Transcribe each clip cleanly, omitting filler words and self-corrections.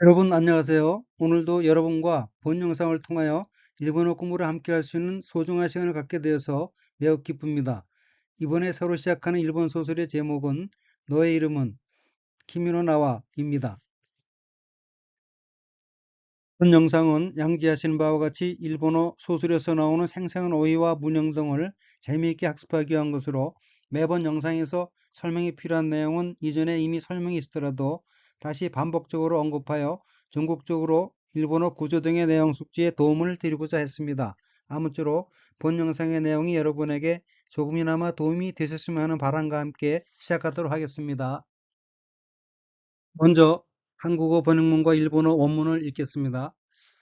여러분 안녕하세요. 오늘도 여러분과 본 영상을 통하여 일본어 공부를 함께 할 수 있는 소중한 시간을 갖게 되어서 매우 기쁩니다. 이번에 새로 시작하는 일본 소설의 제목은 너의 이름은 키미노 나와입니다. 본 영상은 양지하신 바와 같이 일본어 소설에서 나오는 생생한 어휘와 문형 등을 재미있게 학습하기 위한 것으로 매번 영상에서 설명이 필요한 내용은 이전에 이미 설명이 있더라도 다시 반복적으로 언급하여 전국적으로 일본어 구조 등의 내용 숙지에 도움을 드리고자 했습니다. 아무쪼록 본 영상의 내용이 여러분에게 조금이나마 도움이 되셨으면 하는 바람과 함께 시작하도록 하겠습니다. 먼저 한국어 번역문과 일본어 원문을 읽겠습니다.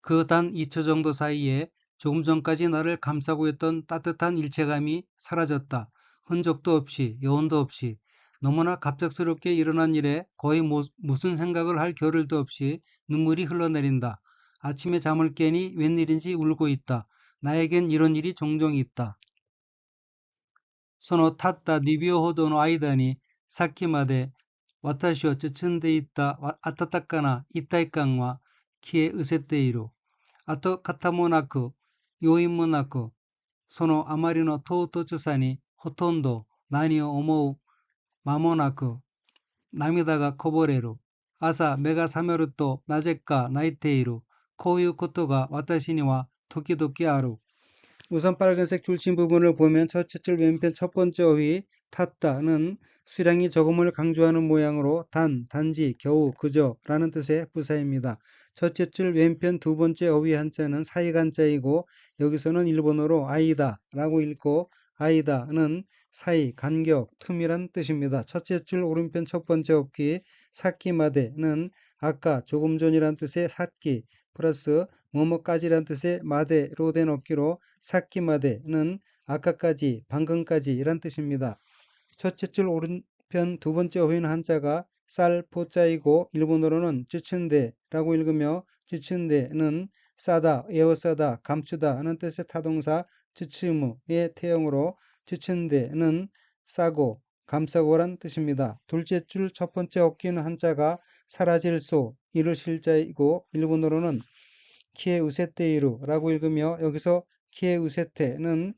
그 단 2초 정도 사이에 조금 전까지 나를 감싸고 있던 따뜻한 일체감이 사라졌다. 흔적도 없이 여운도 없이 너무나 갑작스럽게 일어난 일에 거의 무슨 생각을 할 겨를도 없이 눈물이 흘러내린다. 아침에 잠을 깨니 웬일인지 울고 있다. 나에겐 이런 일이 종종 있다. そのたった2秒ほどの間にさっきまで私を包んでいた暖かな一体感は消え失せている。跡形もなく、要因もなく、そのあまりの唐突さにほとんど何を思う間もなく、涙がこぼれる。朝目が覚めるとなぜか泣いている。こういうことが私には時々ある。 우선 빨간색 줄친 부분을 보면 첫째 줄 왼편 첫 번째 어휘 탔다는 수량이 적음을 강조하는 모양으로 단지, 겨우, 그저 라는 뜻의 부사입니다. 첫째 줄 왼편 두 번째 어휘 한자는 사이간자이고 여기서는 일본어로 아이다 라고 읽고 아이다는 사이, 간격, 틈이란 뜻입니다. 첫째 줄 오른편 첫 번째 어휘 사키마데는 아까 조금 전이란 뜻의 사키 플러스 뭐뭐까지란 뜻의 마데로 된 어휘로 사키마데는 아까까지, 방금까지 이란 뜻입니다. 첫째 줄 오른편 두 번째 어휘는 한자가 쌀, 포자이고 일본어로는 쯔춘데라고 읽으며 쯔춘데는 싸다, 에워싸다, 감추다 하는 뜻의 타동사 쯔츠무의 태형으로 쯔춘데는 싸고, 감싸고란 뜻입니다. 둘째 줄 첫 번째 어휘는 한자가 사라질 소, 이를 실자이고 일본어로는 키에우세테이루라고 읽으며 여기서 키에우세테는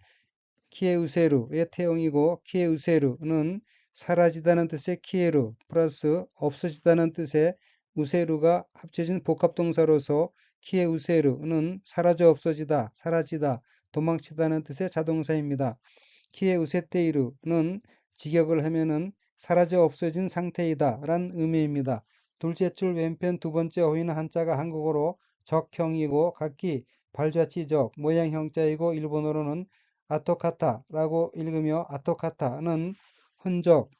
키에우세루의 태형이고 키에우세루는 사라지다는 뜻의 키에루 플러스 없어지다는 뜻의 우세루가 합쳐진 복합동사로서 키에우세루는 사라져 없어지다, 사라지다, 도망치다는 뜻의 자동사입니다. 키에우세테이루는 직역을 하면은 사라져 없어진 상태이다 란 의미입니다. 둘째 줄 왼편 두 번째 어휘는 한자가 한국어로 적형이고 각기 발자취적 모양형자이고 일본어로는 아토카타라고 읽으며 아토카타는 흔적,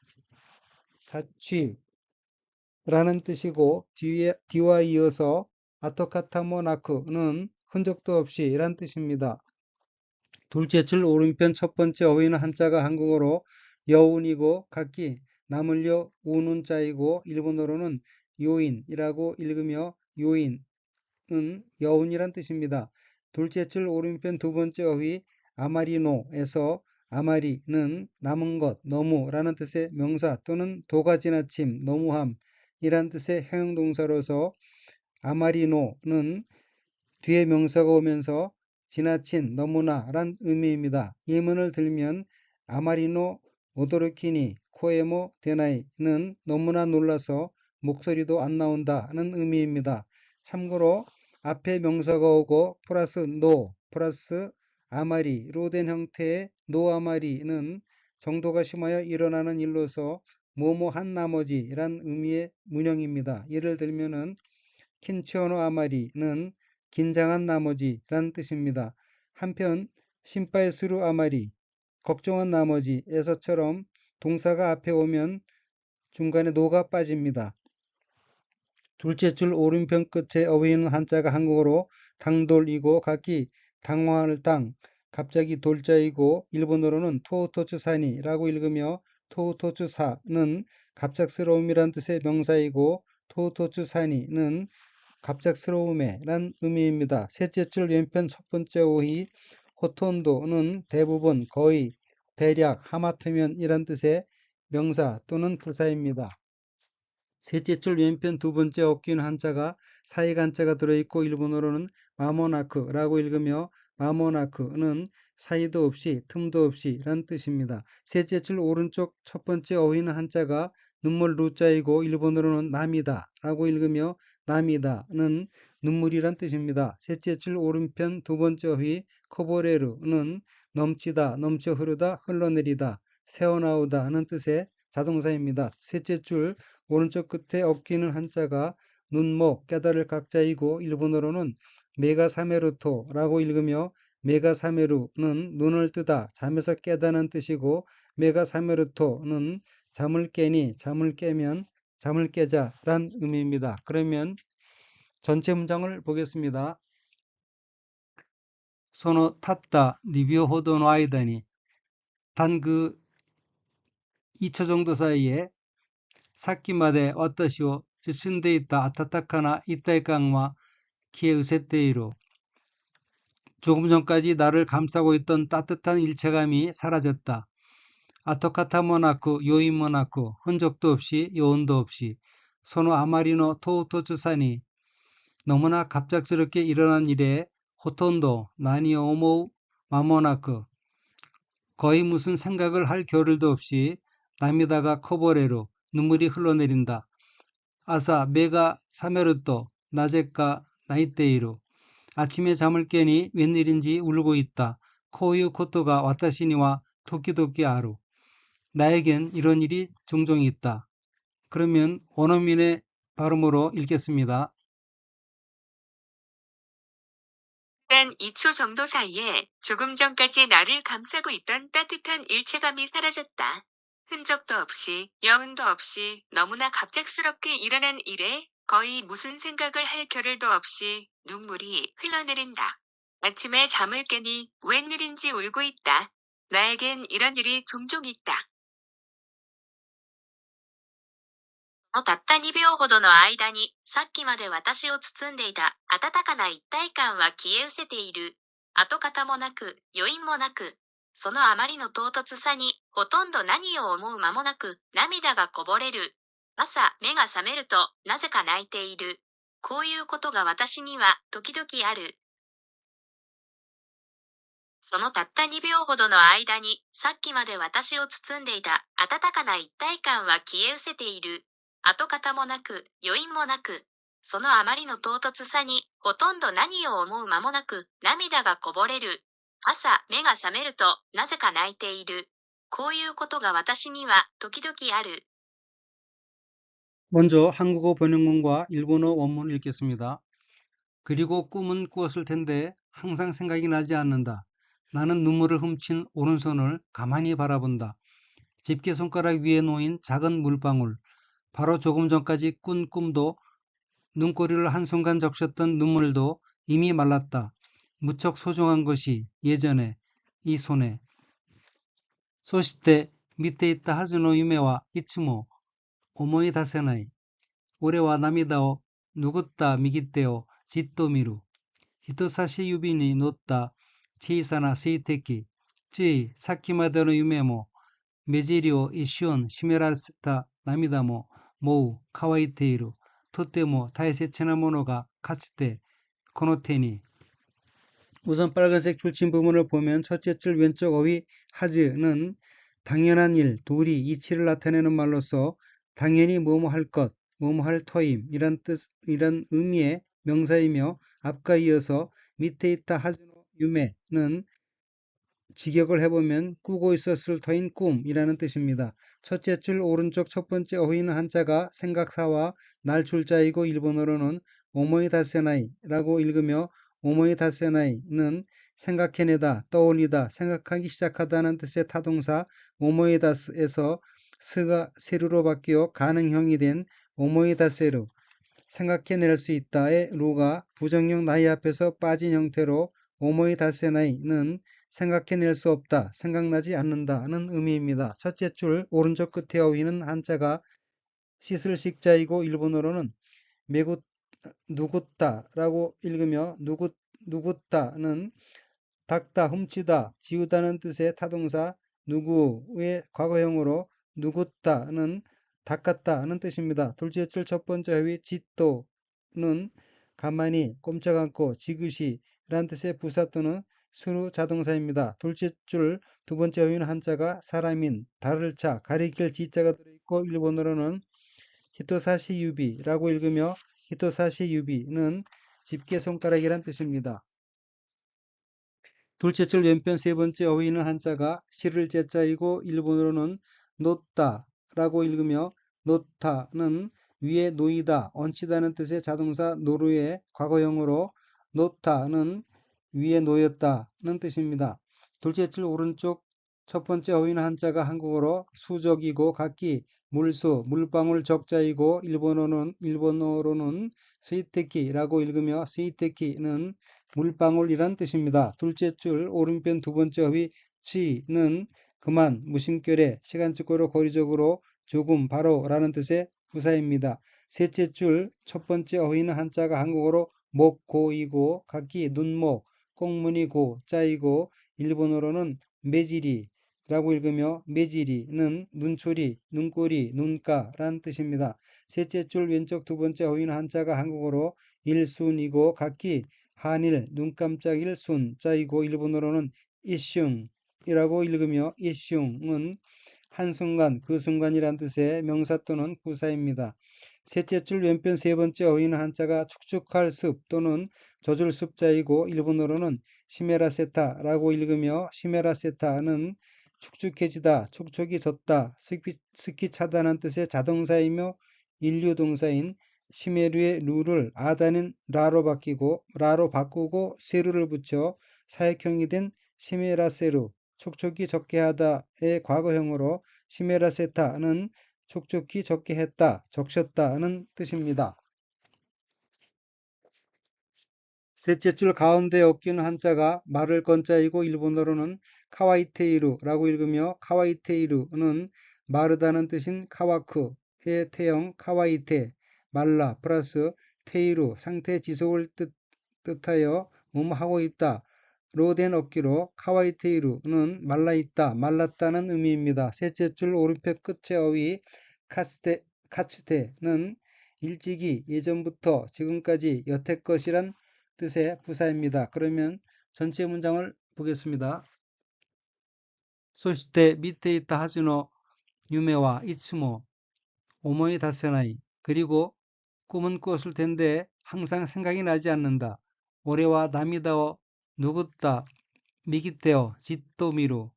자취라는 뜻이고 뒤와 이어서 아토카타모나크는 흔적도 없이 란 뜻입니다. 둘째 줄 오른편 첫 번째 어휘는 한자가 한국어로 여운이고 각기 남을려 우는 자이고 일본어로는 요인이라고 읽으며 요인은 여운이란 뜻입니다. 둘째 줄 오른편 두 번째 어휘 아마리노에서 아마리는 남은 것, 너무라는 뜻의 명사 또는 도가 지나침, 너무함이란 뜻의 형용동사로서 아마리노는 뒤에 명사가 오면서 지나친, 너무나란 의미입니다. 예문을 들면 아마리노 오도르키니 코에모 데나이는 너무나 놀라서 목소리도 안 나온다는 의미입니다. 참고로 앞에 명사가 오고 플러스 노 플러스 아마리로 된 형태의 노아마리는 정도가 심하여 일어나는 일로서 뭐뭐한 나머지란 의미의 문형입니다. 예를 들면은 킨치오노 아마리는 긴장한 나머지란 뜻입니다. 한편 심파이스루 아마리 걱정한 나머지에서처럼 동사가 앞에 오면 중간에 노가 빠집니다. 둘째 줄 오른편 끝에 어휘는 한자가 한국어로 당돌이고 각기 당황할 땅, 갑자기 돌자이고 일본어로는 토우토츠사니라고 읽으며 토우토츠사는 갑작스러움이란 뜻의 명사이고 토우토츠사니는 갑작스러움에란 의미입니다. 셋째 줄 왼편 첫 번째 어휘 호톤도는 대부분, 거의, 대략, 하마터면 이란 뜻의 명사 또는 부사입니다. 셋째 줄 왼편 두 번째 어깨는 한자가 사이간자가 들어있고 일본어로는 마모나크라고 읽으며 마모나크는 사이도 없이 틈도 없이 란 뜻입니다. 셋째 줄 오른쪽 첫 번째 어휘는 한자가 눈물 루자이고 일본어로는 남이다 라고 읽으며 남이다는 눈물이란 뜻입니다. 셋째 줄 오른편 두 번째 어휘 코보레르는 넘치다, 넘쳐 흐르다, 흘러내리다, 새어나오다 하는 뜻의 자동사입니다. 셋째 줄 오른쪽 끝에 엎기는 한자가 눈목, 깨달을 각자이고 일본어로는 메가사메루토라고 읽으며 메가사메루는 눈을 뜨다, 잠에서 깨다는 뜻이고 메가사메루토는 잠을 깨니, 잠을 깨면, 잠을 깨자란 의미입니다. 그러면 전체 문장을 보겠습니다. そのたった2秒ほどの間に단 그 2초 정도 사이에 さっきまで私を包んでいた温かな一体感は消え失せている. 조금 전까지 나를 감싸고 있던 따뜻한 일체감이 사라졌다. 아토카타모 나쿠 요인모 나쿠 흔적도 없이 요원도 없이 소노 아마리노 토우토츠사니 너무나 갑작스럽게 일어난 일에 호톤도 나니오 오모우 마모나쿠 거의 무슨 생각을 할 겨를도 없이 나미다가 커버레로 눈물이 흘러내린다. 아사 메가 사메르또 나제까 나이테이루 아침에 잠을 깨니 웬일인지 울고 있다. 코유 코토가 와타시니와 도끼도끼 아루 나에겐 이런 일이 종종 있다. 그러면 원어민의 발음으로 읽겠습니다. 단 2초 정도 사이에 조금 전까지 나를 감싸고 있던 따뜻한 일체감이 사라졌다. 흔적도 없이 여운도 없이 너무나 갑작스럽게 일어난 일에 거의 무슨 생각을 할 겨를도 없이 눈물이 흘러내린다. 아침에 잠을 깨니 웬일인지 울고 있다. 나에겐 이런 일이 종종 있다. たった2秒ほどの間に、さっきまで私を包んでいた温かな一体感は消え失せている。跡形もなく、余韻もなく、そのあまりの唐突さに、ほとんど何を思う間もなく、涙がこぼれる。朝、目が覚めると、なぜか泣いている。こういうことが私には、時々ある。そのたった2秒ほどの間に、さっきまで私を包んでいた温かな一体感は消え失せている。跡形もなく、余韻もなく、そのあまりの唐突さに、ほとんど何を思う間もなく、涙がこぼれる。朝、目が覚めると、なぜか泣いている。こういうことが私には、時々ある。 먼저 한국어 번역문과 일본어 원문 읽겠습니다. 그리고 꿈은 꾸었을 텐데 항상 생각이 나지 않는다. 나는 눈물을 훔친 오른손을 가만히 바라본다. 집게손가락 위에 놓인 작은 물방울. 바로 조금 전까지 꾼 꿈도 눈꼬리를 한순간 적셨던 눈물도 이미 말랐다. 무척 소중한 것이 예전에 이 손에. そして見ていたはずの夢はいつも思い出せない。俺は涙を拭った右手をじっと見る。人差し指に乗った小さな水滴。ついさっきまでの夢も目尻を一瞬湿らせた涙ももう乾いている。とても大切なものがかつてこの手に 우선 빨간색 줄침 부분을 보면 첫째 줄 왼쪽 어휘 하즈는 당연한 일, 도리, 이치를 나타내는 말로서 당연히 뭐뭐 할 것, 뭐뭐 할 터임 이란 의미의 명사이며 앞과 이어서 밑에 있다 하즈노 유메는 직역을 해보면 꾸고 있었을 터인 꿈이라는 뜻입니다. 첫째 줄 오른쪽 첫 번째 어휘는 한자가 생각사와 날 줄자이고 일본어로는 오모이다세나이라고 읽으며 오모이다세나이는 생각해내다, 떠올리다, 생각하기 시작하다는 뜻의 타동사 오모이다스에서 스가 세루로 바뀌어 가능형이 된 오모이다세루, 생각해낼 수 있다의 루가 부정형 나이 앞에서 빠진 형태로 오모이다세나이는 생각해낼 수 없다, 생각나지 않는다는 의미입니다. 첫째 줄 오른쪽 끝에 어휘는 한자가 씻을 식자이고 일본어로는 메구 누굿다라고 읽으며 누굿다는 닦다, 훔치다, 지우다는 뜻의 타동사 누구의 과거형으로 누굿다는 닦았다는 뜻입니다. 둘째 줄 첫 번째 어휘 짓도는 가만히 꼼짝 않고 지그시 라는 뜻의 부사 또는 수루 자동사입니다. 둘째 줄 두 번째 어휘는 한자가 사람인, 달을 차, 가리킬 지자가 들어있고 일본어로는 히토사시 유비라고 읽으며 히토사시 유비는 집게 손가락이란 뜻입니다. 둘째 줄 왼편 세 번째 어휘는 한자가 실을 제자이고 일본어로는 놓다라고 읽으며 놓다는 위에 놓이다, 얹히다는 뜻의 자동사 노루의 과거형으로 놓다는 위에 놓였다는 뜻입니다. 둘째 줄 오른쪽 첫 번째 어휘는 한자가 한국어로 수적이고 각기 물수, 물방울 적자이고 일본어로는 스이테키라고 읽으며 스이테키는 물방울이란 뜻입니다. 둘째 줄 오른편 두 번째 어휘 치는 그만, 무심결에, 시간적으로, 거리적으로, 조금, 바로 라는 뜻의 부사입니다. 셋째 줄 첫 번째 어휘는 한자가 한국어로 목, 고이고 각기 눈목, 꽁무니고, 짜이고 일본어로는 매지리라고 읽으며 매지리는 눈초리, 눈꼬리, 눈가라는 뜻입니다. 셋째 줄 왼쪽 두 번째 어휘는 한자가 한국어로 일순이고 각기 한일, 눈깜짝일 순, 짜이고 일본어로는 이슝이라고 읽으며 이슝은 한순간, 그 순간이란 뜻의 명사 또는 부사입니다. 셋째 줄 왼편 세 번째 어휘는 한자가 축축할 습 또는 젖을 습자이고 일본어로는 시메라세타라고 읽으며 시메라세타는 축축해지다, 촉촉이 젖다, 습기 차단한 뜻의 자동사이며 인류동사인 시메루의 루를 아다는 라로 바꾸고 세루를 붙여 사역형이 된 시메라세루, 촉촉히 적게 하다의 과거형으로 시메라세타는 촉촉히 적게 했다, 적셨다는 뜻입니다. 셋째 줄 가운데 엮이는 한자가 말을 건자이고 일본어로는 카와이테이루라고 읽으며 카와이테이루는 마르다는 뜻인 카와크의 태형 카와이테, 말라 플러스 테이루, 상태 지속을 뜻하여 하고 있다. 로 된 어기로 카와이테이루는 말라있다, 말랐다는 의미입니다. 셋째 줄 오른편 끝의 어휘 카츠테는 일찍이, 예전부터, 지금까지, 여태껏이란 뜻의 부사입니다. 그러면 전체 문장을 보겠습니다. そして見ていたはずの夢はいつも思い出せない. 그리고 꿈은 꿨을 텐데 항상 생각이 나지 않는다. 올해와涙を 누긋다 미기떼어 짓도 미루.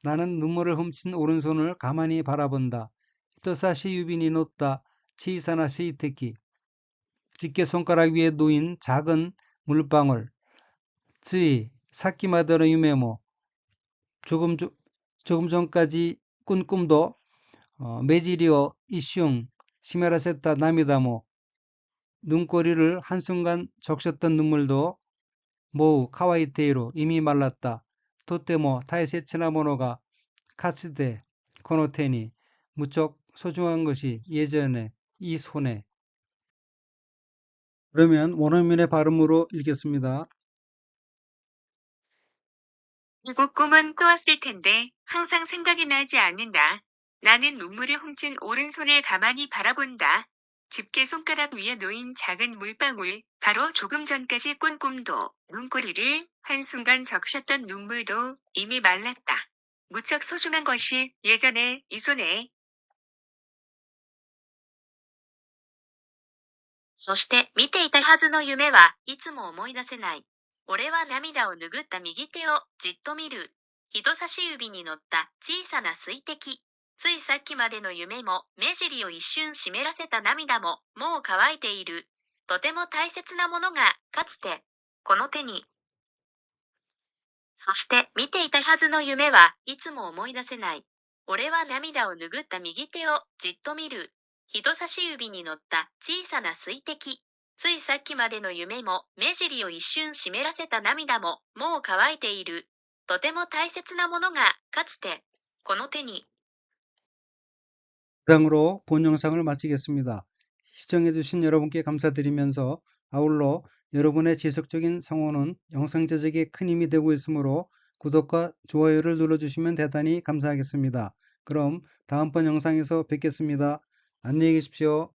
나는 눈물을 훔친 오른손을 가만히 바라본다. 히토사시 유빈이 놓다 치사나 시이테키. 집게 손가락 위에 놓인 작은 물방울. 쯔이 사키마데로 유메모. 조금 전까지 꾼 꿈도 메지리오 이슝 시메라세타 나미다모. 눈꼬리를 한순간 적셨던 눈물도 모우 카와이테이로 이미 말랐다. 토테모 타이세츠나 모노가 카츠데 코노테니. 무척 소중한 것이 예전에 이 손에. 그러면 원어민의 발음으로 읽겠습니다. 결국 꿈은 꾸었을 텐데 항상 생각이 나지 않는다. 나는 눈물을 훔친 오른손을 가만히 바라본다. 집게 손가락 위에 놓인 작은 물방울, 바로 조금 전까지 꾼 꿈도, 눈꼬리를 한순간 적셨던 눈물도 이미 말랐다. 무척 소중한 것이 예전에 이 손에. そして見ていたはずの夢はいつも思い出せない。俺は涙を拭った右手をじっと見る。人差し指に乗った小さな水滴。ついさっきまでの夢も目尻を一瞬湿らせた涙ももう乾いている。とても大切なものがかつてこの手に。そして見ていたはずの夢はいつも思い出せない。俺は涙を拭った右手をじっと見る。人差し指に乗った小さな水滴。ついさっきまでの夢も目尻を一瞬湿らせた涙ももう乾いている。とても大切なものがかつてこの手に。 이상으로 본 영상을 마치겠습니다. 시청해주신 여러분께 감사드리면서 아울러 여러분의 지속적인 성원은 영상 제작에 큰 힘이 되고 있으므로 구독과 좋아요를 눌러주시면 대단히 감사하겠습니다. 그럼 다음번 영상에서 뵙겠습니다. 안녕히 계십시오.